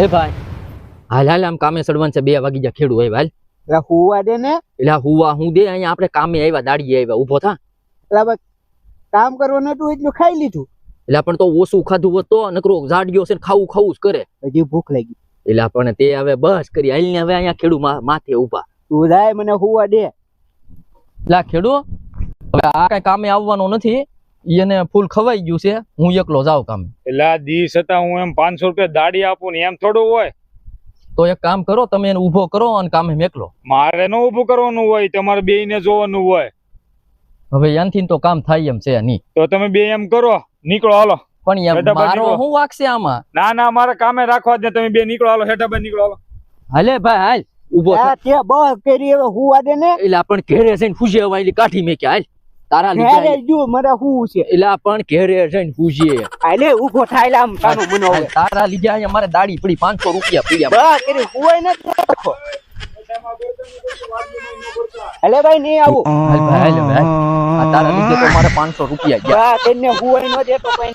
એ ભાઈ હાલ હાલ આમ કામે સડવાનું છે 2 વાગી ગયા ખેડૂ આવ્યા હાલ એટલે હુવા દે ને એટલે હુવા હું દે અહીંયા આપણે કામે આવ્યા દાડીએ આવ્યા ઊભો થા એટલે કામ કરવાનું હતું એટલું ખાઈ લીધું એટલે પણ તો ઓછું ખાધું હોત તો નકરો જાડ્યો છે ને ખાવું ખાવું જ કરે હજી ભૂખ લાગી એટલે પણ તે હવે બસ કરી હાલ ને હવે અહીંયા ખેડૂ માથે ઊભા તું જાય મને હુવા દે એટલે ખેડૂ હવે આ કઈ કામે આવવાનું નથી એને ફૂલ ખવાઈ ગયું છે હું એકલો જાઉં કામે એટલે આ દી છતાં હું એમ 500 રૂપિયા દાડી આપું ને એમ થોડું હોય તો એક કામ કરો તમે એને ઊભો કરો અને કામે મેકલો મારે ન ઊભું કરવાનું હોય તમારે બેયને જોવાનું હોય હવે એનથી તો કામ થાય એમ છે નહીં તો તમે બે એમ કરો નીકળો હાલો પણ એમ હેઠા મારો નીકળો. શું વાગશે આમાં ના મારે કામે રાખવા જ ને તમે બે નીકળો હાલો હેઠા નીકળો હાલો હાલે ભાઈ હાલ ઊભો થા. તે બસ કરી હવે હુવા દે ને એટલે પણ ઘેરે જઈને પૂછે વાયલી કાઢી મેં હાલ તારા લીધે ઘરે જો મને હું છે એટલે પણ ઘેરે જઈને પૂછીએ આલે ઊભો થાય આમ તાનો મનો હવે તારા લીધે અહીંયા મારે દાડી પડી 500 રૂપિયા પીડ્યા બસ કરી હુવાય ન રાખો અલે ભાઈ નહીં આવું હાલ ભાઈ હાલ ભાઈ આ તારા લીધે તો મારે 500 રૂપિયા ગયા બસ તેને હુવાય ન દે તો કઈ